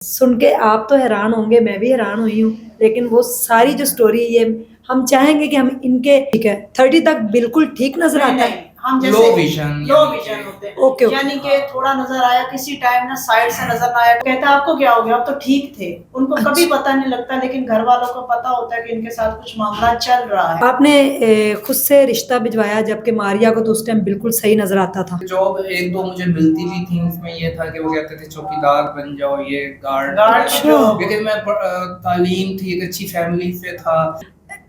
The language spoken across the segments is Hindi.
सुन के आप तो हैरान होंगे, मैं भी हैरान हुई हूँ। लेकिन वो सारी जो स्टोरी ये हम चाहेंगे कि हम इनके ठीक है 30 तक बिल्कुल ठीक नजर नहीं आता नहीं है। हम लो जैसे विजन लो विजन होते हैं। Okay okay. यानी कि थोड़ा नजर आया किसी टाइम ना साइड से नजर ना आया, कहता है आपको क्या हो गया, आप तो ठीक थे। उनको कभी अच्छा। पता नहीं लगता, लेकिन घर वालों को पता होता है कि इनके साथ कुछ मामला चल रहा है। आपने खुद से रिश्ता भिजवाया, जबकि मारिया को तो उस टाइम बिल्कुल सही नजर आता था। जॉब एक दो मुझे मिलती भी थी, उसमें ये था कि वो कहते थे चौकीदार बन जाओ, ये गार्ड गार्ड अच्छा। जॉब। लेकिन मैं तालीम थी, एक अच्छी फैमिली से था।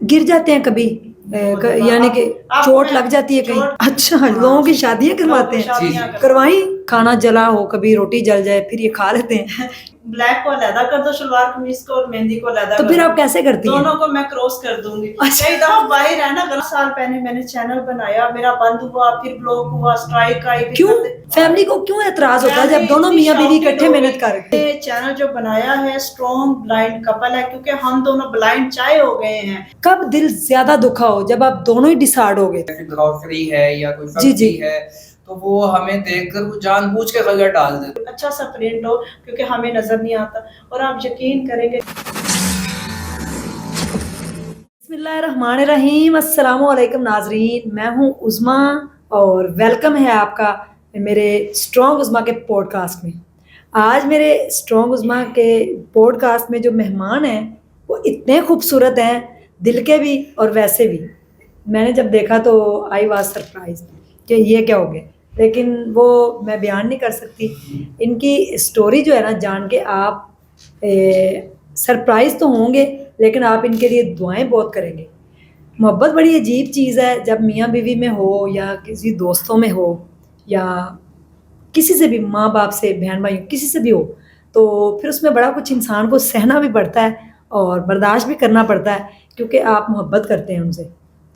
गिर जाते हैं कभी यानी कि चोट लग जाती है कहीं। अच्छा, लोगों की शादियां करवाते हैं। शादियां करवाई, खाना जला हो, कभी रोटी जल जाए, फिर ये खा लेते हैं। ब्लैक को अलहदा कर दो सलवार कमीज को, और मेहंदी को अलहदा तो कर फिर दो। आप कैसे करती हैं? दोनों को मैं क्रॉस कर दूंगी। अच्छा। कई दफा बाहर है ना, 10 साल पहले मैंने चैनल बनाया, मेरा बंद हुआ, फिर ब्लॉक हुआ, स्ट्राइक आई। क्यों? फैमिली को क्यों एतराज होता है जब दोनों मियाँ बीवी इकट्ठे मेहनत कर रहे हैं? चैनल जो बनाया है स्ट्रॉन्ग ब्लाइंड कपल है, क्योंकि हम दोनों ब्लाइंड चाहे हो गए हैं। कब दिल ज्यादा दुखा हो, जब आप दोनों ही डिसाइड हो गए? ग्रोसरी है या कोई जी, जी। सब्जी है, तो वो हमें देखकर वो जानबूझ के गलत डाल देते। अच्छा सा प्रिंट हो, क्योंकि हमें नजर नहीं आता, और आप यकीन करेंगे। बिस्मिल्लाहिर्रहमानिर्रहीम, अस्सलाम वालेकुम नाजरीन, मैं हूँ उज़मा और वेलकम है आपका मेरे स्ट्रॉन्ग उज़मा के पॉडकास्ट में। आज मेरे स्ट्रॉन्ग उज़मा के पॉडकास्ट में जो मेहमान हैं वो इतने खूबसूरत हैं, दिल के भी और वैसे भी। मैंने जब देखा तो आई वाज सरप्राइज कि ये क्या हो गया, लेकिन वो मैं बयान नहीं कर सकती। इनकी स्टोरी जो है ना, जान के आप सरप्राइज तो होंगे, लेकिन आप इनके लिए दुआएं बहुत करेंगे। मोहब्बत बड़ी अजीब चीज़ है, जब मियाँ बीवी में हो या किसी दोस्तों में हो या किसी से भी, माँ बाप से, बहन भाई, किसी से भी हो, तो फिर उसमें बड़ा कुछ इंसान को सहना भी पड़ता है और बर्दाश्त भी करना पड़ता है, क्योंकि आप मोहब्बत करते हैं उनसे।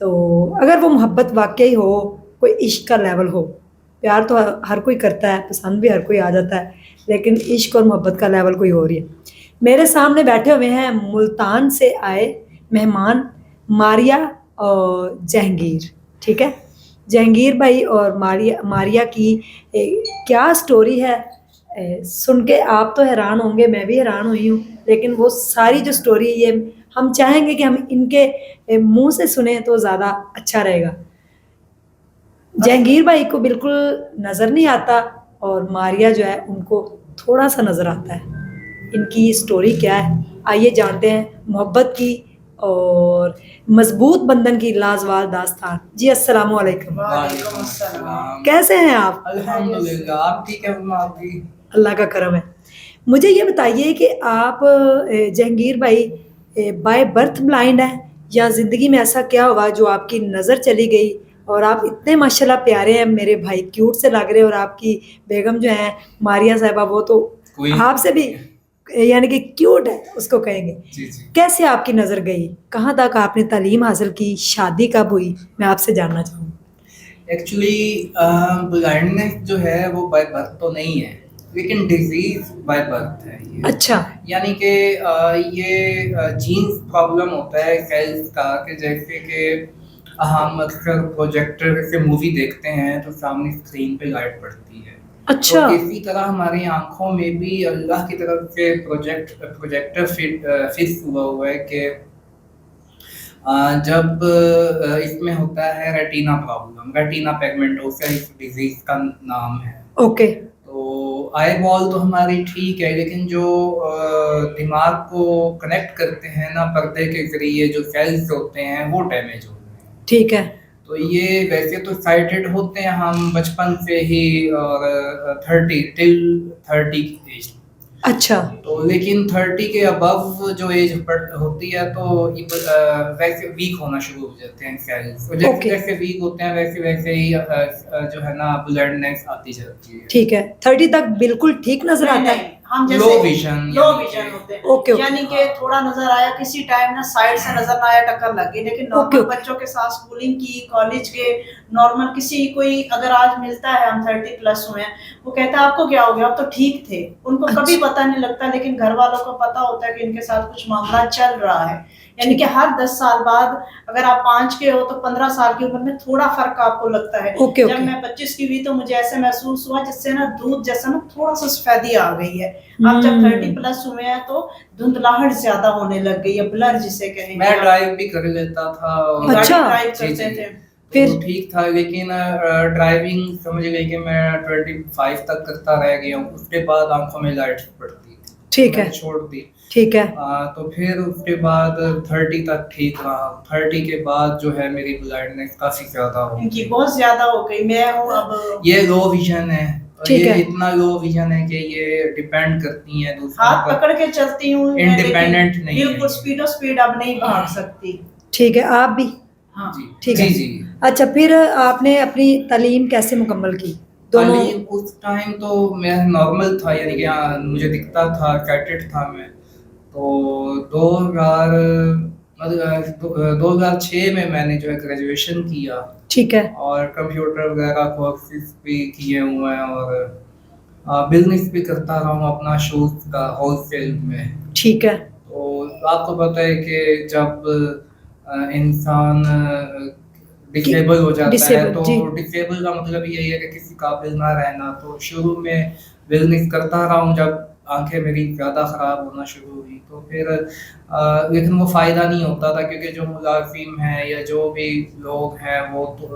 तो अगर वो मोहब्बत वाकई हो, कोई इश्क का लेवल हो, प्यार तो हर कोई करता है, पसंद भी हर कोई आ जाता है, लेकिन इश्क और मोहब्बत का लेवल कोई और ही है। मेरे सामने बैठे हुए हैं मुल्तान से आए मेहमान मारिया और जहांगीर। ठीक है, जहांगीर भाई और मारिया की क्या स्टोरी है, सुन के आप तो हैरान होंगे, मैं भी हैरान हुई हूँ। लेकिन वो सारी जो स्टोरी ये हम चाहेंगे कि हम इनके मुंह से सुने तो ज़्यादा अच्छा रहेगा। जहांगीर भाई को बिल्कुल नज़र नहीं आता और मारिया जो है उनको थोड़ा सा नज़र आता है। इनकी स्टोरी क्या है, आइए जानते हैं मोहब्बत की और मजबूत बंधन की लाजवाब दास्तान। जी अस्सलाम वालेकुम। वालेकुम अस्सलाम। कैसे हैं आप? अल्हम्दुलिल्लाह, आप ठीक है? आप भी? अल्लाह का करम है। मुझे ये बताइए कि आप जहांगीर भाई बाय बर्थ ब्लाइंड हैं या ज़िंदगी में ऐसा क्या हुआ जो आपकी नज़र चली गई और आप इतने माशाल्लाह प्यारे हैं, मेरे भाई क्यूट से लग रहे हैं, और आपकी बेगम जो है मारिया साहिबा, वो तो आपसे भी यानी कि क्यूट है, उसको कहेंगे। जी जी। कैसे आपकी नज़र गई, कहाँ तक आपने तालीम हासिल की, शादी कब हुई, मैं आपसे जानना चाहूँगी। एक्चुअली ब्लाइंडनेस जो है वो बाय बर्थ तो नहीं है, लेकिन डिजीज बाय बर्थ है ये। अच्छा। यानी कि ये जीन्स प्रॉब्लम होता है सेल्स का, कि जैसे कि हम अक्सर प्रोजेक्टर से मूवी देखते हैं तो सामने स्क्रीन पे लाइट पड़ती है। अच्छा। तो इसी तरह हमारी आंखों में भी अल्लाह की तरफ से प्रोजेक्टर फिक्स हुआ है कि जब इसमें होता है रेटिना प्रॉब्लम, रेटिना पिगमेंटोसिस डिजीज का नाम है। ओके। तो आई बॉल तो हमारी ठीक है, लेकिन जो दिमाग को कनेक्ट करते हैं ना पर्दे के जरिए, जो सेल्स होते हैं वो डैमेज हो रहे हैं। ठीक है। तो ये वैसे तो साइटेड होते हैं हम बचपन से ही, और 30 की एज। अच्छा। तो लेकिन 30 के अबव जो एज होती है तो वैसे वीक होना शुरू हो जाते हैं सेल्स, और जैसे जैसे वीक होते हैं वैसे वैसे ही जो है ना ब्लडनेस आती जाती है। ठीक है, 30 तक बिल्कुल ठीक नजर आता है। हम लो विजन होते हैं। Okay, okay. यानी कि थोड़ा नजर आया किसी टाइम ना साइड से नजर ना आया, टक्कर लगी, लेकिन नॉर्मल ओके। बच्चों के साथ स्कूलिंग की, कॉलेज के नॉर्मल किसी कोई अगर आज मिलता है, हम 30 प्लस हुए हैं, वो कहता है आपको क्या हो गया, आप तो ठीक थे। उनको कभी पता नहीं लगता, लेकिन घर वालों को पता होता है कि इनके साथ कुछ मामला चल रहा है। यानी कि हर 10 साल बाद अगर आप 5 के हो तो 15 साल की उम्र में थोड़ा फर्क आपको लगता है। ओके, जब ओके। मैं 25 की हुई तो मुझे ऐसे महसूस हुआ जिससे ना दूध जैसा ना थोड़ा सा सफेदी आ गई है। अब जब 30 प्लस हुए हैं तो धुंधलाहट ज्यादा होने लग गई है, ब्लर जिसे कहेंगे मैं आप। ड्राइव भी कर लेता था और गाड़ी अच्छा। ड्राइव जी, करते जी। थे। फिर? तो ठीक था, लेकिन ड्राइविंग समझ गई कि मैं 25 तक करता रह गया हूँ। उसके बाद आंखों में लाइट पड़ती थी, ठीक है। मैंने छोड़ दी। ठीक है। तो फिर उसके बाद 30 तक ठीक रहा। 30 के बाद जो है मेरी ब्लाइंडनेस काफी ज्यादा हो इनकी गई। बहुत ज्यादा हो गई। मैं हूँ अब ये लो विजन है, और ठीक ये है। इतना लो विजन है कि ये डिपेंड करती हैं दूसरों हाथ पर। पकड़ के चलती हूँ मैं, इंडिपेंडेंट लेकिन नहीं है बिल्कुल ये। स्पीडो स्पीड अब नहीं भाग सकती। ठीक है, आप भी? हाँ। जी ठीक जी है। जी। अच्छा, फिर आपने अपनी तालीम कैसे मुकम्मल की? दोनों? तालीम उस टाइम तो मैं नॉर्मल था, यानी कि मुझे दिखता था, कैटेड था मैं। तो 2000 मतलब 2006 में मैंने जो है ग्रेजुएशन किया, ठीक है। और कंप्यूटर वगैरह कोर्सेज भी किए हुए हैं, और बिजनेस भी करता रहा हूँ अपना शूज़ का होलसेल में। ठीक है। तो आपको पता है कि जब इंसान डिसेबल हो जाता है डिसेबल, तो जी। डिसेबल का मतलब यही है कि किसी काबिल ना रहना। तो शुरू में बिजनेस करता रहा हूँ, जब आंखें मेरी ज़्यादा ख़राब होना शुरू हुई तो फिर लेकिन वो फ़ायदा नहीं होता था, क्योंकि जो मुलाजिम हैं या जो भी लोग हैं वो तो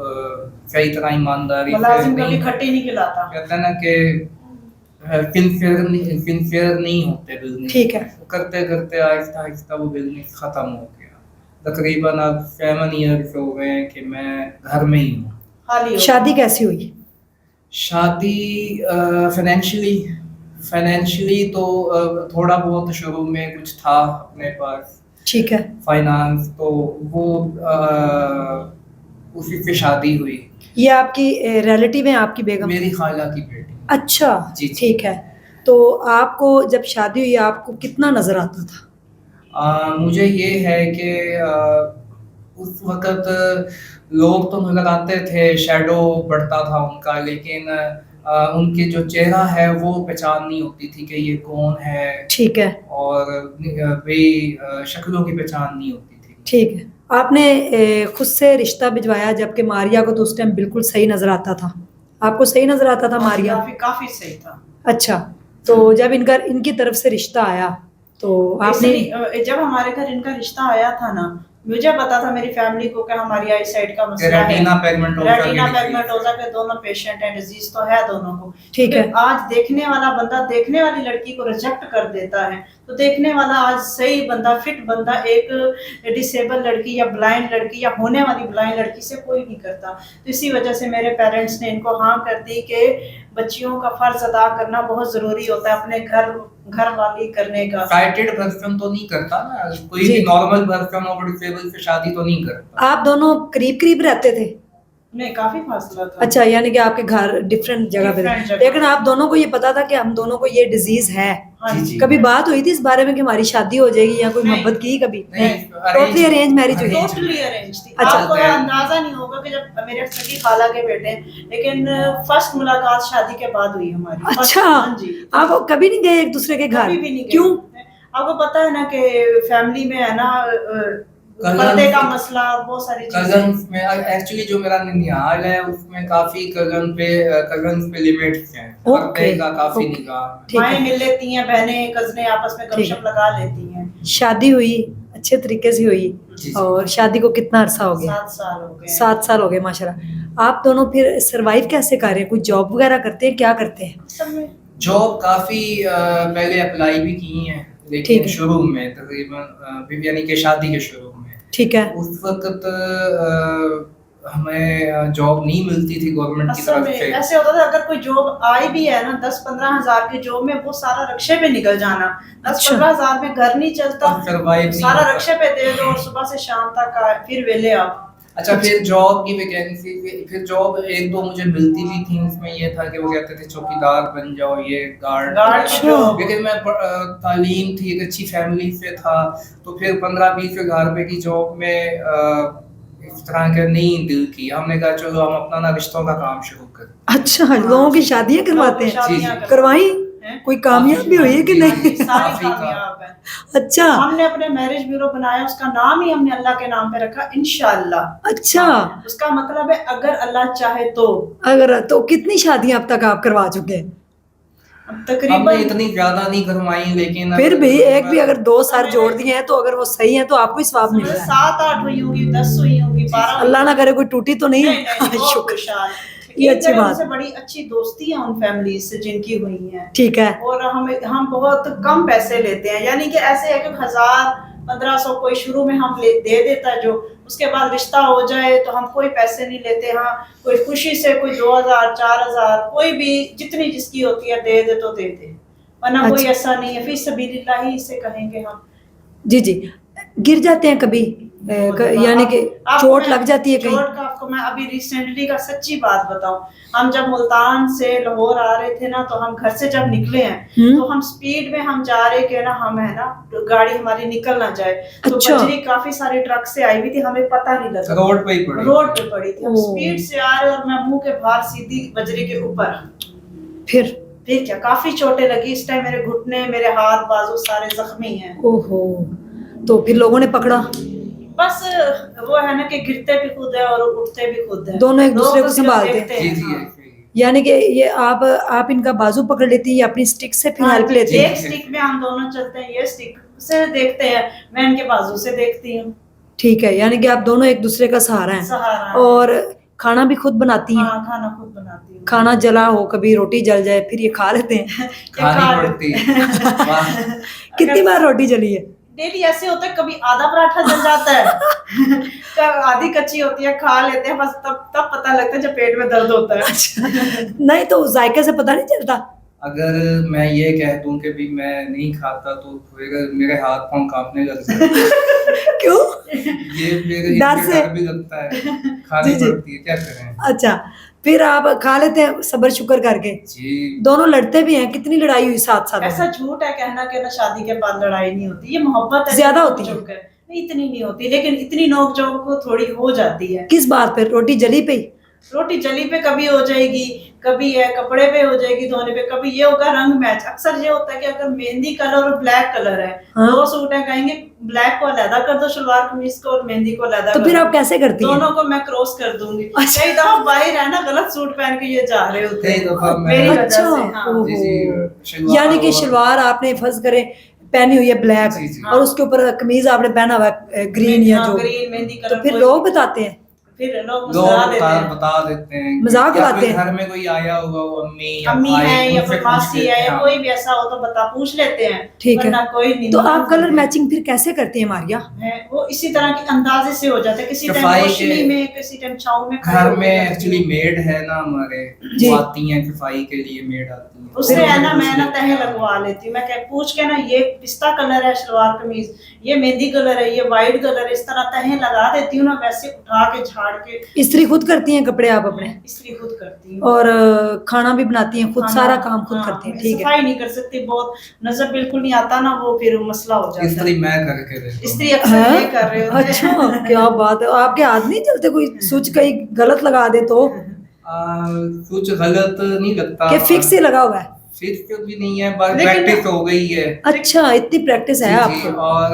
सही तरह ईमानदारी से मुलाजिम कभी नहीं, खट्टी नहीं खिलाता। कहते हैं ना कि सिंसियर नहीं होते बिजनेस। ठीक है। करते करते आहिस्ता आहिस्ता वो बिजनेस खत्म हो गया। तकरीबन अब 7 ईयर्स हो गए हैं कि मैं घर में ही हूँ। खाली हो। शादी कैसी हुई? शादी फाइनेंशियली तो थोड़ा बहुत शुरू में कुछ था अपने पास ठीक है। फाइनेंस, तो वो उसी से शादी हुई। ये आपकी रिलेटिव है, आपकी बेगम? मेरी खाला की बेटी। अच्छा। जी, जी। ठीक है। तो आपको जब शादी हुई आपको कितना नजर आता था? मुझे ये है कि उस वक़्त लोग तो नज़र आते थे, शैडो बढ़ता था उनका, लेकिन उनके जो चेहरा है वो पहचान नहीं होती थी कि ये कौन है, ठीक है। और शक्लों की पहचान नहीं होती थी। ठीक है। आपने खुद से रिश्ता भिजवाया, जबकि मारिया को तो उस टाइम बिल्कुल सही नजर आता था। आपको सही नजर आता था मारिया? काफी काफी सही था। अच्छा। तो जब इनकी तरफ से रिश्ता आया तो आपने? इसलिए जब हमारे घर इनका रिश्ता आया था ना, मुझे पता था मेरी फैमिली को कि हमारी आई साइड का मसला है, रेटिना पिगमेंटोसा रेटिना की डिजीज। पिगमेंटोसा के दोनों पेशेंट हैं, डिजीज तो है दोनों को। ठीक है। क्योंकि आज देखने वाला बंदा देखने वाली लड़की को रिजेक्ट कर देता है, तो देखने वाला आज सही बंदा, फिट बंदा एक डिसेबल लड़की या ब्लाइंड लड़की या होने वाली ब्लाइंड लड़की से कोई नहीं करता। तो इसी वजह से मेरे पेरेंट्स ने इनको हाँ कर दी कि बच्चियों का फर्ज अदा करना बहुत जरूरी होता है, अपने घर वाली करने का। साइटेड पर्सन तो नहीं करता ना, कोई जी। भी नॉर्मल पर्सन और डिसेबल से शादी तो नहीं करता। आप दोनों करीब करीब रहते थे? नहीं, काफी फासला था। अच्छा, यानी कि आपके घर डिफरेंट जगह पे Different थे, जगह। लेकिन आप दोनों को ये पता था कि हम दोनों को ये डिजीज है? हाँ जी, जी। जी। कभी बात हुई थी इस बारे में कि हमारी शादी हो जाएगी, या कोई नहीं। मोहब्बत की कभी? नहीं, टोटली अरेंज मैरिज हुई? arrange। टोटली अरेंज थी। अच्छा। आपको अंदाजा नहीं होगा कि जब मेरे सगी खाला के बेटे हैं, लेकिन फर्स्ट मुलाकात शादी के बाद हुई हमारी। First- अच्छा। हाँ जी। आप कभी नहीं गए एक दूसरे के घर? कभी भी नहीं गए। क्यों? आपको पता है ना कि फैमिली में है ना Cousins- पर्दे का मसला, बहुत सारी चीजें। कजन्स में एक्चुअली जो मेरा ननिहाल है उसमें काफी कजन्स पे लिमिट्स हैं। ओके, पर्दे का काफी ओके। निगाह है। ठीक माएँ है। मिल लेती हैं, बहनें कजनें आपस में ठीक है। गपशप लगा लेती हैं। शादी हुई, अच्छे तरीके से हुई, जी, जी। और शादी को कितना अरसा हो गया? 7 साल हो गए। 7 साल हो गए, माशाल्लाह। आप दोनों फिर सरवाइव कैसे कर रहे हैं? कुछ जॉब वगैरह करते हैं, क्या करते हैं? असल में जॉब काफी पहले अप्लाई भी की हैं, ठीक लेकिन है। शुरू में तकरीबन यानी कि शादी के शुरू में ठीक है। उस वक्त हमें जॉब नहीं मिलती थी गवर्नमेंट की असल तरफ में से। ऐसे होता था, अगर कोई जॉब आई भी है ना 10-15 हजार की जॉब में, वो सारा रक्शे पे निकल जाना। 10-15 हजार में घर नहीं चलता, सर्वाइव नहीं सारा होता। रक्शे पे दे दो और सुबह से शाम तक फिर वेले आप। अच्छा, फिर जॉब की वैकेंसी, फिर जॉब एक दो मुझे मिलती भी थी, उसमें ये था कि वो कहते थे चौकीदार बन जाओ, ये गार्ड गार्ड जॉब। लेकिन मैं तालीम थी, एक अच्छी फैमिली से था, तो फिर 15-20 हजार रुपए की जॉब में इस तरह के नहीं दिल की। हमने कहा चलो हम अपना ना रिश्तों का काम शुरू करें। अच्छा, लोगों की शादियां करवाते हैं? शादियां जी, जी। करवाई? हैं। कोई कामयाब भी हुई है कि नहीं? सारी काफी कामयाब है। अच्छा हमने अपने मैरिज ब्यूरो बनाया, उसका नाम ही हमने अल्लाह के नाम पे रखा, इंशाअल्लाह। अच्छा। उसका मतलब है अगर अल्लाह चाहे तो। अगर तो कितनी शादियां अब तक आप करवा चुके हैं? अब हमने तकरीबन इतनी ज्यादा नहीं करवाई, लेकिन फिर भी एक भी अगर 2 सर मैंने- जोड़ दिए हैं तो अगर वो सही है तो आपको ही स्वाब मिल रहा है। 7-8 हुई होंगी, 10 हुई होंगी, 12 अल्लाह ना करे कोई टूटी तो नहीं नहीं नहीं, है। बहुत शुक्र, खुशहाल। ये एक अच्छी जगह बात उनसे है। बड़ी अच्छी दोस्ती है उन फैमिली से जिनकी हुई है। ठीक है। और हम बहुत कम पैसे लेते हैं, यानी कि ऐसे है कि 1000-1500 कोई शुरू में हम दे देता है, जो उसके बाद रिश्ता हो जाए तो हम कोई पैसे नहीं लेते। हाँ, कोई खुशी से कोई 2000-4000 कोई भी जितनी जिसकी होती है दे दे तो दे दे, वरना कोई अच्छा। ऐसा नहीं है। फी सबीलिल्लाह ही इसे कहेंगे हम। जी जी। गिर जाते हैं कभी यानी कि चोट लग जाती है कहीं? चोट का आपको मैं अभी रिसेंटली का सच्ची बात बताऊं, हम जब मुल्तान से लाहौर आ रहे थे ना, तो हम घर से जब निकले हैं तो हम स्पीड में हम जा रहे थे ना, हम है ना गाड़ी हमारी निकल ना जाए, तो अच्छा। बजरी काफी सारे ट्रक से आई हुई थी, हमें पता नहीं लगा, रोड पे ही पड़ी। रोड पे पड़ी थी। हम ओह। स्पीड से आ रहे और मैं मुंह के बाहर सीधी बजरी के ऊपर। फिर क्या काफी चोटें लगी इस टाइम, मेरे घुटने, मेरे हाथ बाजू सारे जख्मी हैं। ओहो, तो फिर लोगों ने पकड़ा? बस वो है ना कि गिरते भी खुद है और उठते भी खुद है, दोनों एक लोग दूसरे तो को सिर्फ संभालते हैं। देखते जी हैं। जी हाँ। ऐसे ही। यानी कि ये आप इनका बाजू पकड़ लेती है या अपनी स्टिक से फिर हाँ, हेल्प लेते एक हैं? स्टिक में हम दोनों चलते हैं, ये स्टिक से देखते हैं, मैं इनके बाजू से देखती हूँ। ठीक है, यानी कि आप दोनों एक दूसरे का सहारा हैं। सहारा है। और खाना भी खुद बनाती हैं? हाँ, खाना खुद बनाती हूँ। खाना जला हो, कभी रोटी जल जाए, फिर ये खा लेते हैं? ये खानी खा पड़ती लेते है। हैं। वाह। कितनी बार रोटी जली है? डेली ऐसे होता है, कभी आधा पराठा जल जाता है कब आधी कच्ची होती है, खा लेते हैं, बस तब पता लगता है जब पेट में दर्द होता है। नहीं तो जायके से पता नहीं चलता? अगर मैं ये कह दूं कि भी मैं नहीं खाता तो फिर मेरे हाथ पांव कांपने लग जाते क्यों? ये फिर डर इससे से? डर भी लगता है, खानी जी, जी। पड़ती है, क्या करें। अच्छा, फिर आप खा लेते हैं सब्र शुक्र करके? जी। दोनों लड़ते भी हैं? कितनी लड़ाई हुई साथ साथ? ऐसा झूठ है कहना कि ना शादी के बाद लड़ाई नहीं होती, ये मोहब्बत है, ज्यादा जो होती है? नोक-झोंक नहीं, इतनी नहीं होती, लेकिन इतनी नोक झोंक को थोड़ी हो जाती है। किस बात पे? रोटी जली पे ही? रोटी जली पे कभी हो जाएगी, कभी है कपड़े पे हो जाएगी धोने पे, कभी ये होगा रंग मैच। अक्सर ये होता है कि अगर मेहंदी कलर और ब्लैक कलर है, हाँ। 2 सूट है, कहेंगे ब्लैक को अलहदा कर दो शलवार कमीज को और मेहंदी को अलहदा तो कर फिर दो। आप कैसे करती हैं? दोनों को मैं क्रॉस कर दूंगी। अच्छा। कई दफा बाहर है ना, गलत सूट पहन के ये जा रहे होते कई दफा हैं मैं- मेरी वजह अच्छा। से। हाँ। ओहो। जी जी शलवार यानी कि और- शलवार आपने फर्ज करे पहनी हुई है ब्लैक, जी, जी। और उसके ऊपर कमीज आपने पहना हुआ है ग्रीन या हाँ, जो, ग्रीन मेहंदी तो कलर। फिर लोग बताते हैं? फिर लोग लोग मुस्कुरा देते हैं। बता देते हैं, मजाक या उड़ाते फिर हैं? घर में कोई आया होगा, वो अम्मी या अम्मी भाई, है या उनसे फिर पूछ मासी लेते है हैं, या हाँ। कोई भी ऐसा हो तो पूछ लेते हैं, ठीक है। वरना कोई नहीं। तो मना आप कलर करते हैं। मैचिंग फिर कैसे करती हैं मारिया? है वो इसी तरह के अंदाजे से हो जाता है, किसी टाइम सफाई रोशनी के- में, किसी टाइम छाँव में। खड़े घर होके में करती एक्चुअली हूँ। मेड है ना हमारे, जी। वो आती हैं सफाई के लिए, मेड आती है, उससे फिर है ना, पूछ मैं ना लेते तह हैं। लगवा लेती हूँ, मैं क्या पूछ के ना, ये पिस्ता कलर है शलवार कमीज, ये मेहंदी कलर है, ये वाइट कलर है, इस तरह तह लगा देती हूँ ना, वैसे उठा के झाड़ के। इस्त्री खुद करती हैं कपड़े आप अपने? इस्त्री खुद करती हूँ और खाना भी बनाती हैं खुद? खाना- सारा काम खुद हाँ, करती हैं? मैं ठीक है। सफाई नहीं कर सकती, बहुत नजर बिल्कुल नहीं आता ना, वो फिर मसला हो जाता है। इस्त्री मैं करके देता हूँ। इस्त्री अक्सर हाँ? ये कर रहे होते हैं। अच्छा, क्या बात है। आपके हाथ नहीं चलते? कोई स्विच कहीं गलत लगा दे तो? कुछ गलत नहीं लगता, कि फिक्स ही लगा हुआ है? फिक्स भी नहीं है, बस लेकिन- प्रैक्टिस हो गई है। अच्छा, इतनी प्रैक्टिस है जी, आपको? और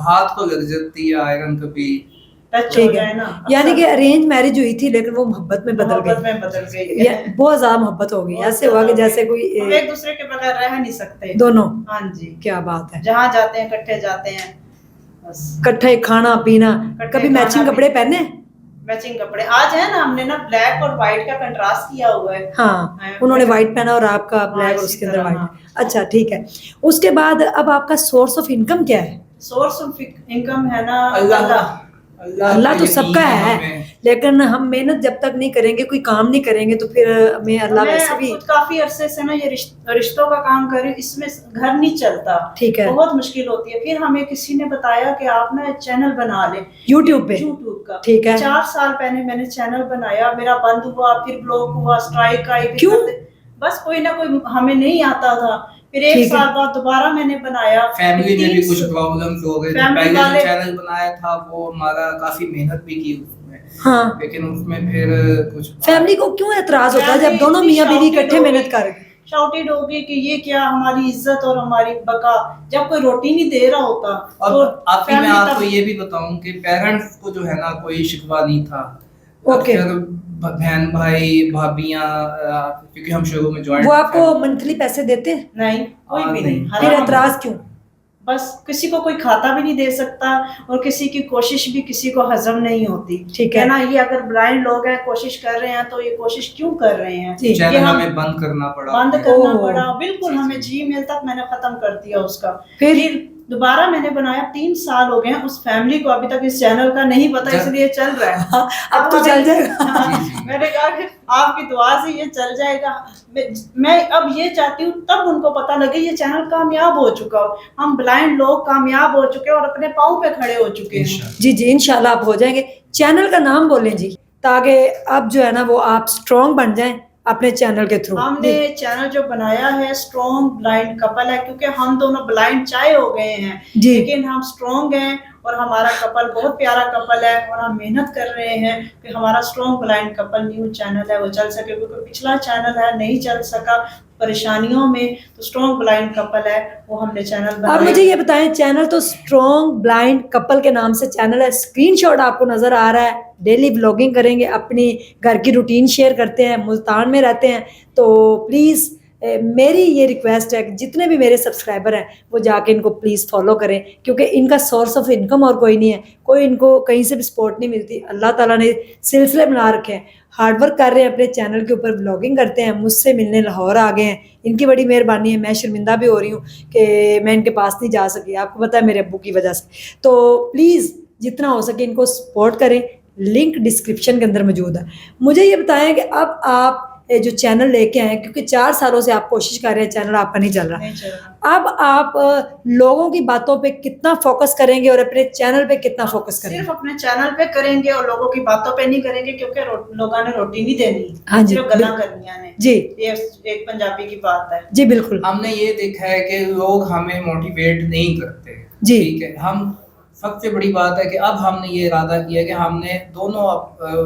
हाथ को लग जाती है आयरन कभी। टच हो ठीक जाए है। ना, यानी कि अरेंज मैरिज हुई थी लेकिन वो मोहब्बत में बदल मोहब्बत गई? में बदल गई ये बहुत ज्यादा मोहब्बत हो गई, बहुत ऐसे हुआ कि ज्यादा जैसे कोई हम एक दूसरे के बगैर रह नहीं सकते दोनों? हाँ जी, क्या बात है। जहाँ जाते हैं इकट्ठे जाते हैं, बस इकट्ठे खाना पीना, इकट्ठे कभी खाना मैचिंग भी- कपड़े पहने? मैचिंग कपड़े आज है ना, हमने ना ब्लैक और व्हाइट का कंट्रास्ट किया हुआ है। हाँ, हाँ, उन्होंने व्हाइट पहना और आपका हाँ, ब्लैक और इसी उसके अंदर तरह, व्हाइट। अच्छा, ठीक है। उसके बाद अब आपका सोर्स ऑफ इनकम क्या है? सोर्स ऑफ इनकम है ना अल्लाह तो पे सबका यकीन है, हमें। लेकिन हम मेहनत जब तक नहीं करेंगे, कोई काम नहीं करेंगे तो फिर हमें अल्लाह मैं वैसे अब भी। खुद काफी अरसे से ना ये रिश्तों का काम कर रही हूँ, इसमें घर नहीं चलता, ठीक है। बहुत मुश्किल होती है। फिर हमें किसी ने बताया कि आप ना एक चैनल बना लें यूट्यूब पे? यूट्यूब का। ठीक है। 4 साल पहले मैंने चैनल बनाया, मेरा बंद हुआ, फिर ब्लॉक हुआ, स्ट्राइक आई, फिर क्यों? बस कोई ना कोई हमें नहीं आता था। फिर 1 ठीक है। साल बाद दोबारा मैंने बनाया। फैमिली में भी 3 कुछ प्रॉब्लम्स हो गए। फैमिली पहले जो वाले- चैनल बनाया था वो हमारा काफी मेहनत भी की उसमें, हाँ, लेकिन उसमें फिर कुछ फैमिली को क्यों एतराज होता है जब फैमिली दोनों इतनी मियाँ बीवी शौकीन इकट्ठे हो मेहनत गई। कर? शाउटेड होगी कि ये क्या हमारी इज्जत और हमारी बका, जब कोई रोटी नहीं दे रहा होता और तो आप मैं family आपको तब- ये भी बताऊं कि पेरेंट्स को जो है ना कोई शिकवा नहीं था। ओके। अक्सर बहन भाई भाभियां, क्योंकि हम शुरू में वो आपको मंथली पैसे देते हैं? नहीं, कोई भी नहीं। नहीं, फिर हराम। एतराज क्यों? बस किसी को कोई खाता भी नहीं दे सकता और किसी की कोशिश भी किसी को हजम नहीं होती। ठीक है। ना, ये अगर ब्लाइंड लोग हैं कोशिश कर रहे हैं तो ये कोशिश क्यों कर रहे हैं? जी। ये चैनल हम हमें बंद करना पड़ा। बंद करना ओह। पड़ा, बिल्कुल। जी, हमें जी। जीमेल तक मैंने खत्म कर दिया उसका। फिर दोबारा मैंने बनाया, 3 साल हो गए हैं, उस फैमिली को अभी तक इस चैनल का नहीं पता, जब- इसलिए चल रहा है। अब तो चल जाएगा। हाँ, जी, जी। मैंने कहा कि आपकी दुआ से ये चल जाएगा। मैं अब ये चाहती हूँ तब उनको पता लगे ये चैनल कामयाब हो चुका हो, हम ब्लाइंड लोग कामयाब हो चुके हैं और अपने पाँव पे खड़े हो चुके हैं। इंशाल्लाह। जी जी, इंशाल्लाह आप हो जाएंगे। चैनल का नाम बोलें जी, ताकि अब जो है ना वो आप स्ट्रॉन्ग बन जाएं अपने चैनल के थ्रू। हमने चैनल जो बनाया है स्ट्रॉन्ग ब्लाइंड कपल है, क्योंकि हम दोनों ब्लाइंड चाहे हो गए हैं जी। लेकिन हम स्ट्रॉन्ग हैं और हमारा कपल बहुत प्यारा कपल है और हम मेहनत कर रहे हैं कि हमारा strong blind couple new channel है वो चल सके, क्योंकि पिछला चैनल है नहीं चल सका परेशानियों में, तो स्ट्रॉन्ग ब्लाइंड कपल है वो हमने चैनल आप बनाया। मुझे ये बताएं, चैनल तो स्ट्रॉन्ग ब्लाइंड कपल के नाम से चैनल है, स्क्रीनशॉट आपको नजर आ रहा है, डेली ब्लॉगिंग करेंगे, अपनी घर की रूटीन शेयर करते हैं, मुल्तान में रहते हैं। तो प्लीज़ मेरी ये रिक्वेस्ट है कि जितने भी मेरे सब्सक्राइबर हैं वो जाके इनको प्लीज़ फॉलो करें, क्योंकि इनका सोर्स ऑफ इनकम और कोई नहीं है, कोई इनको कहीं से भी सपोर्ट नहीं मिलती। अल्लाह ताला ने सिलसिले बना रखे हैं, हार्डवर्क कर रहे हैं, अपने चैनल के ऊपर ब्लॉगिंग करते हैं, मुझसे मिलने लाहौर आ गए हैं, इनकी बड़ी मेहरबानी है। मैं शर्मिंदा भी हो रही हूँ कि मैं इनके पास नहीं जा सकी, आपको पता है मेरे अब्बू की वजह से। तो प्लीज़ जितना हो सके इनको सपोर्ट करें, लिंक डिस्क्रिप्शन के अंदर मौजूद है। मुझे ये बताएं कि अब आप जो चैनल लेके आए, क्योंकि 4 सालों से आप कोशिश कर रहे हैं, चैनल आपका नहीं चल रहा, नहीं चल रहा। अब आप लोगों की बातों पे कितना फोकस करेंगे और अपने चैनल पे कितना फोकस करेंगे? सिर्फ अपने चैनल पे करेंगे और लोगों की बातों पे नहीं करेंगे, क्योंकि लोगों ने रोटी नहीं देनी, हाँ जी, सिर्फ गल्ला करनिया ने। जी ये एक पंजाबी की बात है। जी बिल्कुल। हमने ये देखा है कि लोग हमें मोटिवेट नहीं करते। जी। ठीक है, हम सबसे बड़ी बात है कि अब हमने ये इरादा किया कि हमने दोनों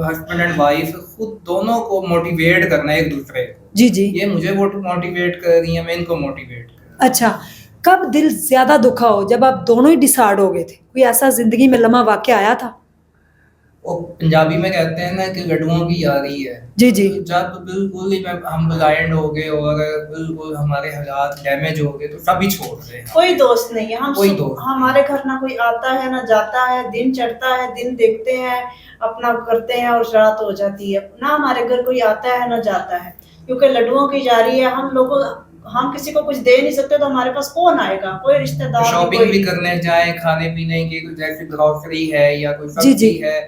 हस्बैंड एंड वाइफ खुद दोनों को मोटिवेट करना है एक दूसरे को। जी जी। ये मुझे मोटिवेट कर रही है, मैं इनको मोटिवेट कर रही हूँ। अच्छा, कब दिल ज्यादा दुखा हो, जब आप दोनों ही डिसाइड हो गए थे? कोई ऐसा जिंदगी में लम्हा वाकया आया था? वो पंजाबी में कहते हैं ना कि लड्डुओं की यारी है। जी जी। जब बिल्कुल ही हम ब्लाइंड हो गए और बिल्कुल हमारे हालात डैमेज हो गए तो सभी छोड़ रहे हैं। कोई दोस्त नहीं है, हम कोई दोस्त हमारे घर ना कोई आता है ना जाता है, दिन चढ़ता है, दिन देखते हैं, अपना करते हैं और रात हो जाती है, ना हमारे घर कोई आता है ना जाता है, क्योंकि लड्डुओं की जारी है। हम किसी को कुछ दे नहीं सकते तो हमारे पास कौन आएगा? कोई रिश्तेदार नहीं, शॉपिंग कोई भी करने जाए, खाने पीने की जैसे ग्रोसरी है या कोई जी, सब्जी जी। है,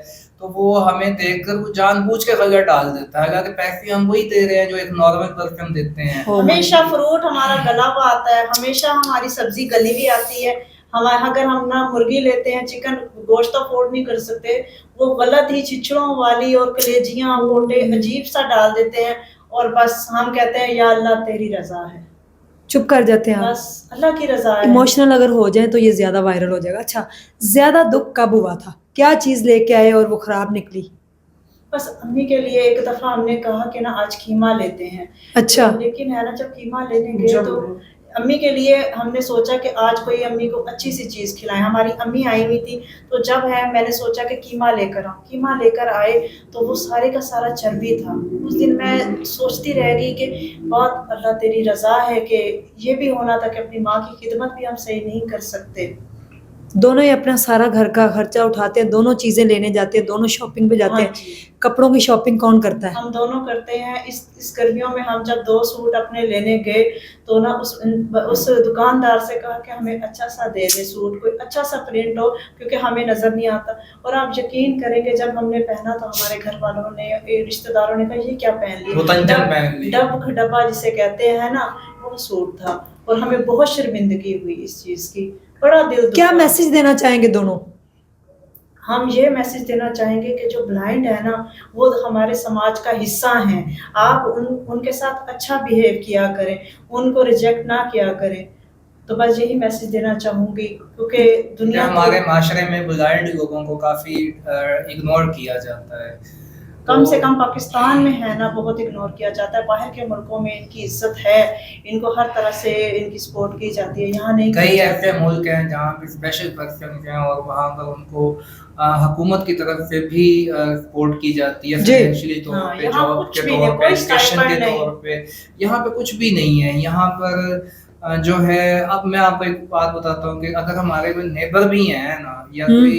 तो वो हमें देखकर वो जानबूझ के खर्चा डाल देता है, हालांकि पैसे हम वही दे रहे हैं जो एक नॉर्मल पर्सन देते हैं। Oh my हमेशा God. फ्रूट हमारा गला हुआ आता है, हमेशा हमारी सब्जी गली भी आती है। हमारे अगर हम ना मुर्गी लेते हैं, चिकन गोश्त तो अफोर्ड नहीं कर सकते, वो गलत ही छिछड़ों वाली और कलेजियां मोटे अजीब सा डाल देते हैं और बस हम कहते हैं या अल्लाह तेरी रजा है, चुप कर जाते हैं आप। बस अल्लाह की रजा है। इमोशनल अगर हो जाए तो ये ज्यादा वायरल हो जाएगा। अच्छा, ज्यादा दुख कब हुआ था, क्या चीज लेके आए और वो खराब निकली? बस अम्मी के लिए एक दफा हमने कहा कि ना आज कीमा लेते हैं। अच्छा। लेकिन है ना, जब कीमा लेने गए तो अम्मी के लिए हमने सोचा कि आज कोई अम्मी को अच्छी सी चीज़ खिलाएं। हमारी अम्मी आई हुई थी, तो जब है मैंने सोचा कि कीमा लेकर आऊँ। कीमा लेकर आए तो वो सारे का सारा चर्बी था। उस दिन मैं सोचती रह गई कि बात अल्लाह तेरी रज़ा है कि ये भी होना था कि अपनी माँ की खिदमत भी हम सही नहीं कर सकते। दोनों ही अपना सारा घर का खर्चा उठाते हैं, दोनों चीजें लेने जाते हैं, दोनों शॉपिंग पे जाते हाँ हैं। जी। कपड़ों की शॉपिंग कौन करता है? हम दोनों करते हैं। इस गर्मियों में हम जब 2 सूट अपने लेने गए तो ना उस दुकानदार से कहा कि हमें अच्छा सा दे दे सूट, कोई अच्छा सा प्रिंट हो, क्योंकि हमें नज़र नहीं आता। और आप यकीन करेंगे जब हमने पहना तो हमारे घर वालों ने, रिश्तेदारों ने कहा ये क्या पहन वो तंजन पहन लिया, ली। डब डब्बा जिसे कहते हैं ना, वो सूट था और हमें बहुत शर्मिंदगी हुई इस चीज़ की, बड़ा दिल क्या दुखा। मैसेज देना चाहेंगे दोनों? हम ये मैसेज देना चाहेंगे कि जो ब्लाइंड है ना वो हमारे समाज का हिस्सा हैं। आप उनके साथ अच्छा बिहेव किया करें, उनको रिजेक्ट ना किया करें। तो बस यही मैसेज देना चाहूँगी, क्योंकि दुनिया हमारे माशरे में ब्लाइंड लोगों को काफ़ी इग्नोर किया जाता है। कम से तो कम पाकिस्तान में है ना बहुत इग्नोर किया जाता है, बाहर के मुल्कों में इनकी इज्जत है, इनको हर तरह से इनकी सपोर्ट की जाती है, यहाँ नहीं कई की ऐसे जाती। मुल्क हैं जहाँ पे स्पेशल पर्सन हैं और वहाँ पर उनको हुकूमत की तरफ से भी सपोर्ट की जाती है, जी। फाइनेंशियली तौर हाँ, पे, यहाँ जॉब कुछ के भी तौर नहीं, पे, कोई एजुकेशन के स्टाइपेंड नहीं। तौर पे। यहाँ पे कुछ भी नहीं है। यहाँ पर जो है, अब मैं आपको एक बात बताता हूँ कि अगर हमारे कोई नेबर भी हैं ना, या कोई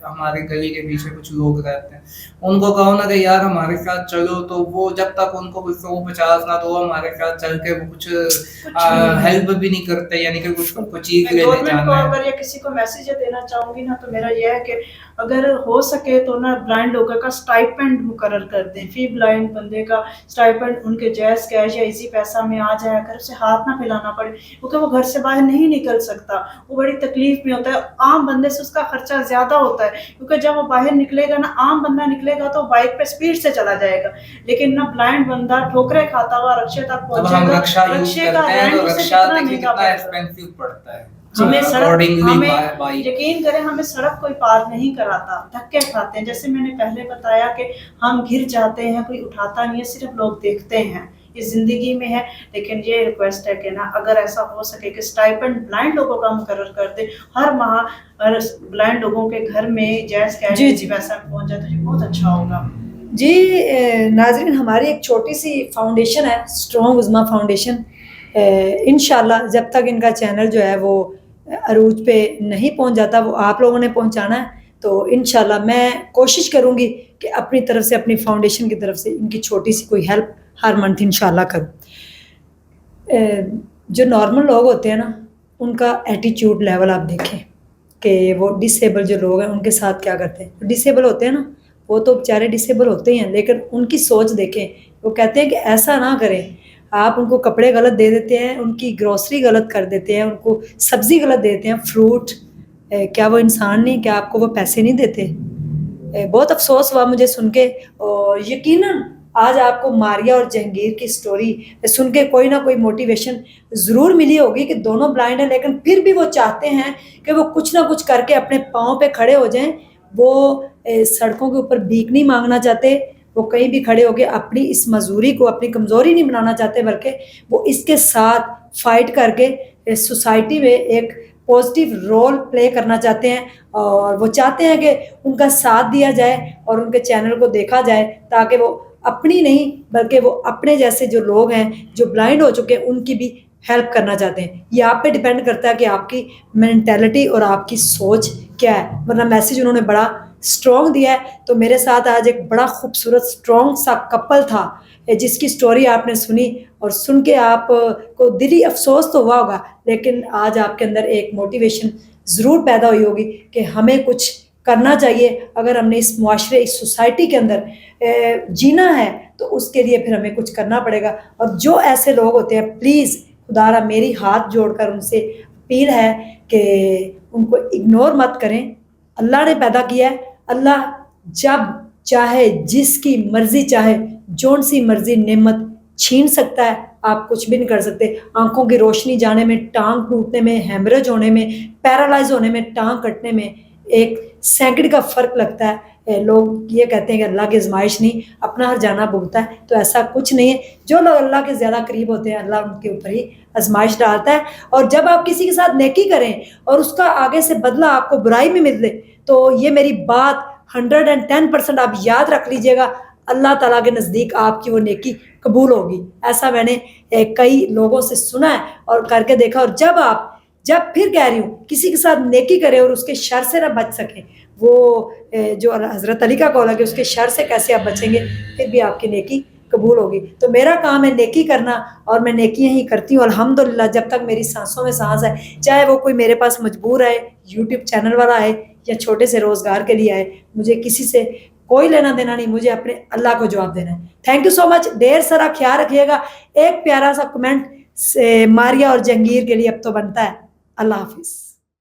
हमारे गली के पीछे कुछ लोग रहते हैं, उनको कहो ना कि यार हमारे साथ चलो, तो वो जब तक उनको कुछ 150 ना दो हमारे साथ चल के वो कुछ कुछ भी नहीं। हेल्प भी नहीं करते, यानी कि कुछ चीज मैं लेने गवर्नमेंट को जाना है। अगर या किसी को मैसेज देना चाहूंगी ना, तो मेरा यह है कि अगर हो सके तो ना ब्लाइंड लोगों का स्टाइपेंड मुकर्रर कर दें, फी ब्लाइंड बंदे का स्टाइपेंड उनके जायज़ कैश या इजी पैसा में आ जाए, अगर उसे हाथ ना फैलाना पड़े, क्योंकि वो घर से बाहर नहीं निकल सकता, वो बड़ी तकलीफ में होता है। आम बंदे से उसका खर्चा ज़्यादा होता है, क्योंकि जब वो बाहर निकलेगा ना, आम बंदा निकलेगा तो बाइक पे स्पीड से चला जाएगा, लेकिन ना ब्लाइंड बंदा ठोकरे खाता हुआ रक्षे तक जब हम पहुंचेगा, रक्षा यूज रक्षे का करते हैं रेंट तो उसे रक्षा कितना देखिए महंगा कितना पड़ेगा। एक्सपेंसिव पड़ता है। हमें सड़क अकॉर्डिंगली हमें बाइक। यकीन करें, हमें सड़क कोई पार नहीं कराता, धक्के खाते हैं। जैसे मैंने पहले बताया कि हम गिर जाते हैं, कोई उठाता नहीं है, सिर्फ लोग देखते हैं, ये जिंदगी में है। लेकिन ये रिक्वेस्ट है कि ना, अगर ऐसा हो सके कि स्टाइपेंड ब्लाइंड लोगों का मुकर्रर कर दे, हर माह हर ब्लाइंड लोगों के घर में जायज़ कैश जी, इसी जी। पैसा में पहुंच जाए तो ये बहुत अच्छा होगा। जी, नाजरीन, हमारी एक छोटी सी फाउंडेशन है, स्ट्रॉन्ग उज़्मा फाउंडेशन। इंशाल्लाह जब तक इनका चैनल जो है वो अरूज पे नहीं पहुंच जाता, वो आप लोगों ने पहुंचाना है। तो इंशाल्लाह मैं कोशिश करूंगी कि अपनी तरफ से, अपनी फाउंडेशन की तरफ से इनकी छोटी सी कोई हेल्प हर मंथ इंशाल्लाह करूं। जो नॉर्मल लोग होते हैं ना, उनका एटीट्यूड लेवल आप देखें कि वो डिसेबल जो लोग हैं उनके साथ क्या करते हैं। डिसेबल होते हैं ना, वो तो बेचारे डिसेबल होते ही हैं, लेकिन उनकी सोच देखें। वो कहते हैं कि ऐसा ना करें। आप उनको कपड़े गलत दे देते हैं, उनकी ग्रोसरी गलत कर देते हैं, उनको सब्जी गलत देते हैं, फ्रूट। क्या वो इंसान नहीं? क्या आपको वो पैसे नहीं देते? बहुत अफसोस हुआ मुझे सुन के। और यकीनन आज आपको मारिया और जहांगीर की स्टोरी सुन के कोई ना कोई मोटिवेशन ज़रूर मिली होगी कि दोनों ब्लाइंड हैं, लेकिन फिर भी वो चाहते हैं कि वो कुछ ना कुछ करके अपने पाँव पे खड़े हो जाएं। वो सड़कों के ऊपर भीख नहीं मांगना चाहते, वो कहीं भी खड़े होके अपनी इस मजदूरी को अपनी कमज़ोरी नहीं बनाना चाहते, बल्कि वो इसके साथ फाइट करके सोसाइटी में एक पॉजिटिव रोल प्ले करना चाहते हैं। और वो चाहते हैं कि उनका साथ दिया जाए और उनके चैनल को देखा जाए, ताकि वो अपनी नहीं बल्कि वो अपने जैसे जो लोग हैं जो ब्लाइंड हो चुके हैं उनकी भी हेल्प करना चाहते हैं। ये आप पे डिपेंड करता है कि आपकी मेंटालिटी और आपकी सोच क्या है। वरना मैसेज उन्होंने बड़ा स्ट्रॉन्ग दिया है। तो मेरे साथ आज एक बड़ा खूबसूरत स्ट्रॉन्ग सा कपल था, जिसकी स्टोरी आपने सुनी और सुन के आप को दिली अफसोस तो हुआ होगा, लेकिन आज आपके अंदर एक मोटिवेशन ज़रूर पैदा हुई होगी कि हमें कुछ करना चाहिए। अगर हमने इस मुआशरे, इस सोसाइटी के अंदर जीना है तो उसके लिए फिर हमें कुछ करना पड़ेगा। और जो ऐसे लोग होते हैं, प्लीज़ खुदारा मेरी हाथ जोड़कर उनसे अपील है कि उनको इग्नोर मत करें। अल्लाह ने पैदा किया है, अल्लाह जब चाहे, जिसकी मर्जी चाहे, जोन सी मर्जी नेमत छीन सकता है। आप कुछ भी नहीं कर सकते। आंखों की रोशनी जाने में, टांग टूटने में, हेमरेज होने में, पैरालाइज होने में, टांग कटने में एक सेकंड का फ़र्क लगता है। लोग ये कहते हैं कि अल्लाह की आजमाइश नहीं, अपना हर जाना भुगता है, तो ऐसा कुछ नहीं है। जो लोग अल्लाह के ज़्यादा करीब होते हैं, अल्लाह उनके ऊपर ही आजमाइश डालता है। और जब आप किसी के साथ नेकी करें और उसका आगे से बदला आपको बुराई में मिले, तो ये मेरी बात 110% आप याद रख लीजिएगा, अल्लाह ताला के नज़दीक आपकी वो नेकी कबूल होगी। ऐसा मैंने कई लोगों से सुना है और करके देखा। और जब फिर कह रही हूँ, किसी के साथ नेकी करें और उसके शर से ना बच सकें, वो जो हज़रत अली का कौल है कि उसके शर से कैसे आप बचेंगे, फिर भी आपकी नेकी कबूल होगी। तो मेरा काम है नेकी करना और मैं नेकियां ही करती हूँ अल्हम्दुलिल्लाह। जब तक मेरी सांसों में सांस है, चाहे वो कोई मेरे पास मजबूर आए, यूट्यूब चैनल वाला आए या छोटे से रोज़गार के लिए आए, मुझे किसी से कोई लेना देना नहीं, मुझे अपने अल्लाह को जवाब देना है। Thank you so much. ढेर सारा ख्याल रखिएगा। एक प्यारा सा कमेंट से मारिया और जहांगीर के लिए अब तो बनता है। अल्लाह हाफिज़।